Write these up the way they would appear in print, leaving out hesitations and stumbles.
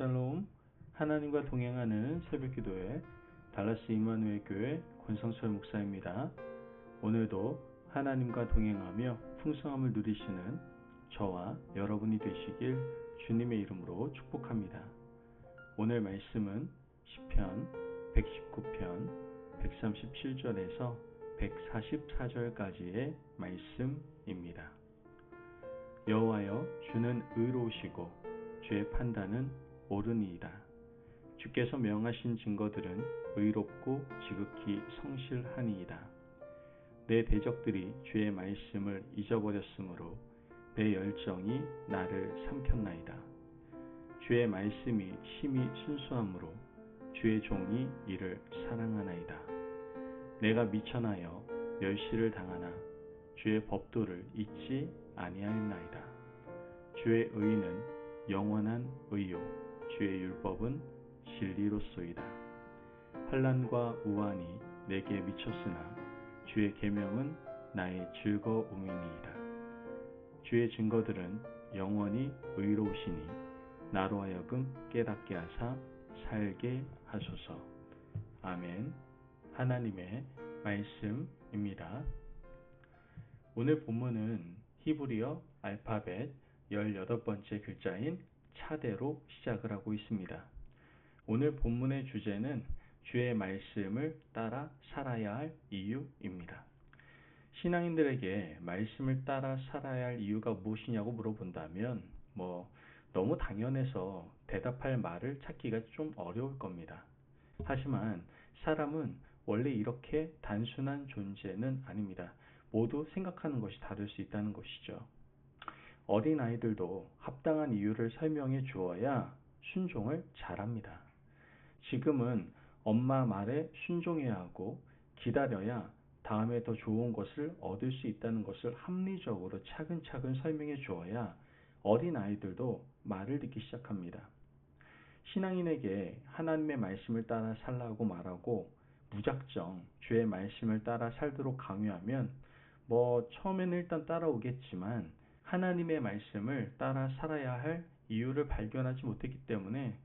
샬롬. 하나님과 동행하는 새벽기도회 달라스 임마누엘 교회 권성철 목사입니다. 오늘도 하나님과 동행하며 풍성함을 누리시는 저와 여러분이 되시길 주님의 이름으로 축복합니다. 오늘 말씀은 시편 119편 137절에서 144절까지의 말씀입니다. 여호와여, 주는 의로우시고 주의 판단은 옳으니이다. 주께서 명하신 증거들은 의롭고 지극히 성실하니이다. 내 대적들이 주의 말씀을 잊어버렸으므로 내 열정이 나를 삼켰나이다. 주의 말씀이 심히 순수하므로 주의 종이 이를 사랑하나이다. 내가 미천하여 멸시를 당하나 주의 법도를 잊지 아니하였나이다. 주의 의는 영원한 의요, 주의 율법은 진리로소이다. 환난과 우환이 내게 미쳤으나 주의 계명은 나의 즐거움이니이다. 주의 증거들은 영원히 의로우시니 나로 하여금 깨닫게 하사 살게 하소서. 아멘. 하나님의 말씀입니다. 오늘 본문은 히브리어 알파벳 18번째 글자인 차대로 시작을 하고 있습니다. 오늘 본문의 주제는 주의 말씀을 따라 살아야 할 이유입니다. 신앙인들에게 말씀을 따라 살아야 할 이유가 무엇이냐고 물어본다면 너무 당연해서 대답할 말을 찾기가 좀 어려울 겁니다. 하지만 사람은 원래 이렇게 단순한 존재는 아닙니다. 모두 생각하는 것이 다를 수 있다는 것이죠. 어린아이들도 합당한 이유를 설명해 주어야 순종을 잘합니다. 지금은 엄마 말에 순종해야 하고 기다려야 다음에 더 좋은 것을 얻을 수 있다는 것을 합리적으로 차근차근 설명해 주어야 어린아이들도 말을 듣기 시작합니다. 신앙인에게 하나님의 말씀을 따라 살라고 말하고 무작정 주의 말씀을 따라 살도록 강요하면 처음에는 일단 따라오겠지만 하나님의 말씀을 따라 살아야 할 이유를 발견하지 못했기 때문에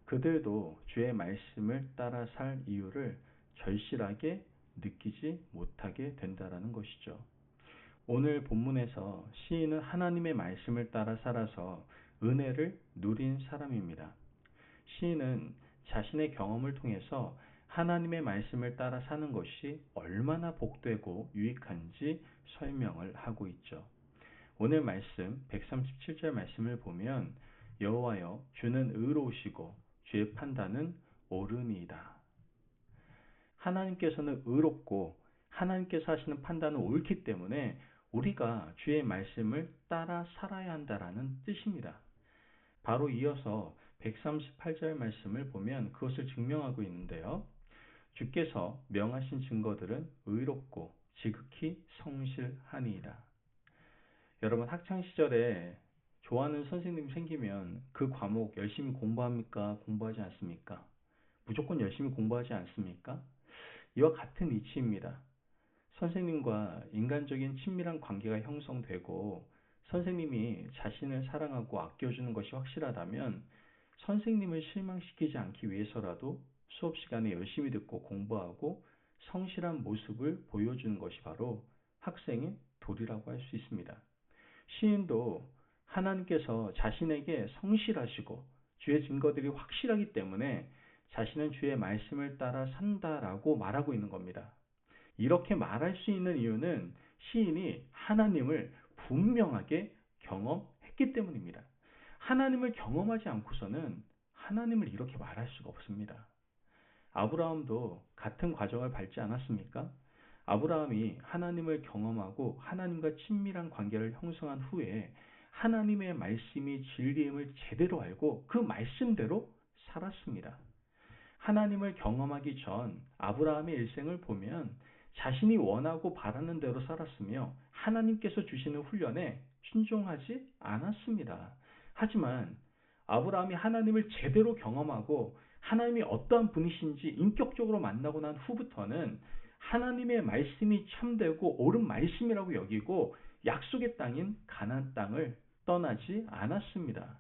그들도 주의 말씀을 따라 살 이유를 절실하게 느끼지 못하게 된다는 것이죠. 오늘 본문에서 시인은 하나님의 말씀을 따라 살아서 은혜를 누린 사람입니다. 시인은 자신의 경험을 통해서 하나님의 말씀을 따라 사는 것이 얼마나 복되고 유익한지 설명을 하고 있죠. 오늘 말씀 137절 말씀을 보면 여호와여, 주는 의로우시고 주의 판단은 옳으니이다. 하나님께서는 의롭고 하나님께서 하시는 판단은 옳기 때문에 우리가 주의 말씀을 따라 살아야 한다라는 뜻입니다. 바로 이어서 138절 말씀을 보면 그것을 증명하고 있는데요. 주께서 명하신 증거들은 의롭고 지극히 성실하니이다. 여러분, 학창시절에 좋아하는 선생님이 생기면 그 과목 열심히 공부합니까? 공부하지 않습니까? 무조건 열심히 공부하지 않습니까? 이와 같은 이치입니다. 선생님과 인간적인 친밀한 관계가 형성되고 선생님이 자신을 사랑하고 아껴주는 것이 확실하다면 선생님을 실망시키지 않기 위해서라도 수업 시간에 열심히 듣고 공부하고 성실한 모습을 보여주는 것이 바로 학생의 도리라고 할 수 있습니다. 시인도 하나님께서 자신에게 성실하시고 주의 증거들이 확실하기 때문에 자신은 주의 말씀을 따라 산다라고 말하고 있는 겁니다. 이렇게 말할 수 있는 이유는 시인이 하나님을 분명하게 경험했기 때문입니다. 하나님을 경험하지 않고서는 하나님을 이렇게 말할 수가 없습니다. 아브라함도 같은 과정을 밟지 않았습니까? 아브라함이 하나님을 경험하고 하나님과 친밀한 관계를 형성한 후에 하나님의 말씀이 진리임을 제대로 알고 그 말씀대로 살았습니다. 하나님을 경험하기 전 아브라함의 일생을 보면 자신이 원하고 바라는 대로 살았으며 하나님께서 주시는 훈련에 순종하지 않았습니다. 하지만 아브라함이 하나님을 제대로 경험하고 하나님이 어떠한 분이신지 인격적으로 만나고 난 후부터는 하나님의 말씀이 참되고 옳은 말씀이라고 여기고 약속의 땅인 가나안 땅을 떠나지 않았습니다.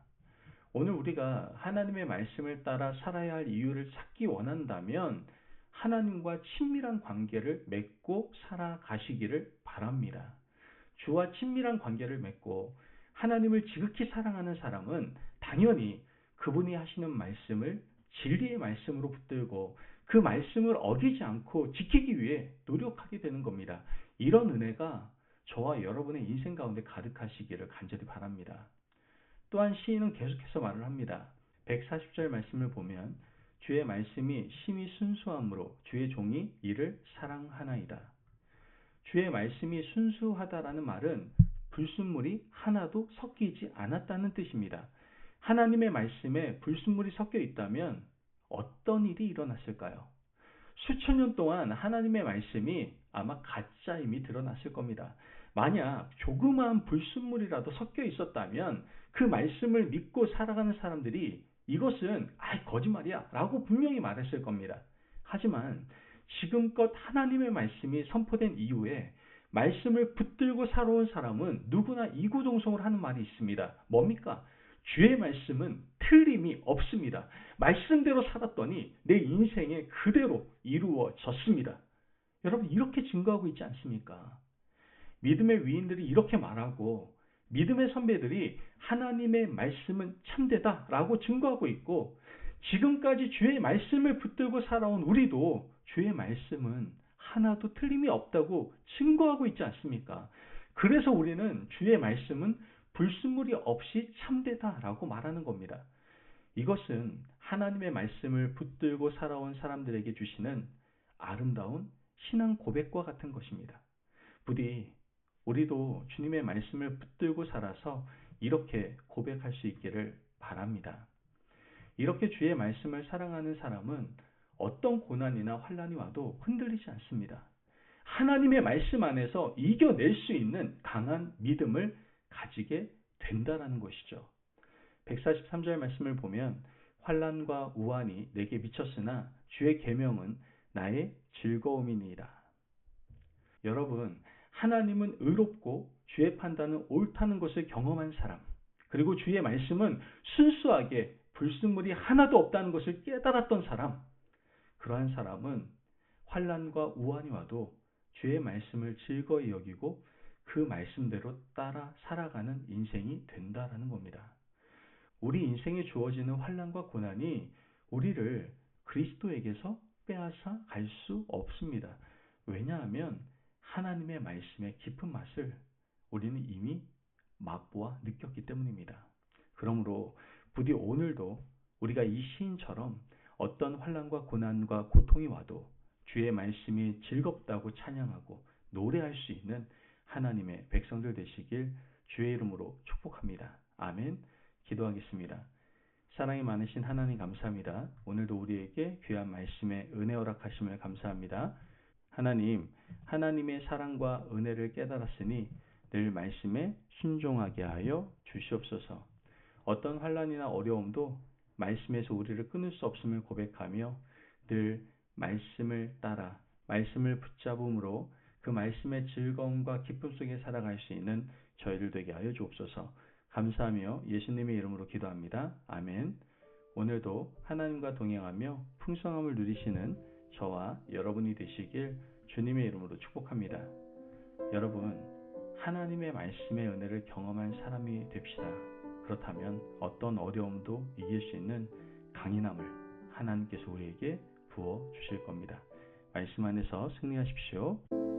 오늘 우리가 하나님의 말씀을 따라 살아야 할 이유를 찾기 원한다면 하나님과 친밀한 관계를 맺고 살아가시기를 바랍니다. 주와 친밀한 관계를 맺고 하나님을 지극히 사랑하는 사람은 당연히 그분이 하시는 말씀을 진리의 말씀으로 붙들고 그 말씀을 어기지 않고 지키기 위해 노력하게 되는 겁니다. 이런 은혜가 저와 여러분의 인생 가운데 가득하시기를 간절히 바랍니다. 또한 시인은 계속해서 말을 합니다. 140절 말씀을 보면 주의 말씀이 심히 순수함으로 주의 종이 이를 사랑하나이다. 주의 말씀이 순수하다라는 말은 불순물이 하나도 섞이지 않았다는 뜻입니다. 하나님의 말씀에 불순물이 섞여 있다면 어떤 일이 일어났을까요? 수천 년 동안 하나님의 말씀이 아마 가짜임이 드러났을 겁니다. 만약 조그마한 불순물이라도 섞여 있었다면 그 말씀을 믿고 살아가는 사람들이 이것은 거짓말이야 라고 분명히 말했을 겁니다. 하지만 지금껏 하나님의 말씀이 선포된 이후에 말씀을 붙들고 살아온 사람은 누구나 이구동성으로 하는 말이 있습니다. 뭡니까? 주의 말씀은 틀림이 없습니다. 말씀대로 살았더니 내 인생에 그대로 이루어졌습니다. 여러분 이렇게 증거하고 있지 않습니까? 믿음의 위인들이 이렇게 말하고 믿음의 선배들이 하나님의 말씀은 참되다라고 증거하고 있고 지금까지 주의 말씀을 붙들고 살아온 우리도 주의 말씀은 하나도 틀림이 없다고 증거하고 있지 않습니까? 그래서 우리는 주의 말씀은 불순물이 없이 참되다라고 말하는 겁니다. 이것은 하나님의 말씀을 붙들고 살아온 사람들에게 주시는 아름다운 신앙 고백과 같은 것입니다. 부디 우리도 주님의 말씀을 붙들고 살아서 이렇게 고백할 수 있기를 바랍니다. 이렇게 주의 말씀을 사랑하는 사람은 어떤 고난이나 환난이 와도 흔들리지 않습니다. 하나님의 말씀 안에서 이겨낼 수 있는 강한 믿음을 가지게 된다라는 것이죠. 143절 말씀을 보면 환난과 우환이 내게 미쳤으나 주의 계명은 나의 즐거움이니이다. 여러분, 하나님은 의롭고 주의 판단은 옳다는 것을 경험한 사람, 그리고 주의 말씀은 순수하게 불순물이 하나도 없다는 것을 깨달았던 사람, 그러한 사람은 환난과 우환이 와도 주의 말씀을 즐거이 여기고 그 말씀대로 따라 살아가는 인생이 된다라는 겁니다. 우리 인생에 주어지는 환난과 고난이 우리를 그리스도에게서 빼앗아 갈 수 없습니다. 왜냐하면 하나님의 말씀의 깊은 맛을 우리는 이미 맛보아 느꼈기 때문입니다. 그러므로 부디 오늘도 우리가 이 시인처럼 어떤 환난과 고난과 고통이 와도 주의 말씀이 즐겁다고 찬양하고 노래할 수 있는 하나님의 백성들 되시길 주의 이름으로 축복합니다. 아멘. 기도하겠습니다. 사랑이 많으신 하나님 감사합니다. 오늘도 우리에게 귀한 말씀에 은혜 허락하심을 감사합니다. 하나님, 하나님의 사랑과 은혜를 깨달았으니 늘 말씀에 순종하게 하여 주시옵소서. 어떤 환난이나 어려움도 말씀에서 우리를 끊을 수 없음을 고백하며 늘 말씀을 따라 말씀을 붙잡음으로 그 말씀의 즐거움과 기쁨 속에 살아갈 수 있는 저희들 되게 하여 주옵소서. 감사하며 예수님의 이름으로 기도합니다. 아멘. 오늘도 하나님과 동행하며 풍성함을 누리시는 저와 여러분이 되시길 주님의 이름으로 축복합니다. 여러분, 하나님의 말씀의 은혜를 경험한 사람이 됩시다. 그렇다면 어떤 어려움도 이길 수 있는 강인함을 하나님께서 우리에게 부어 주실 겁니다. 말씀 안에서 승리하십시오.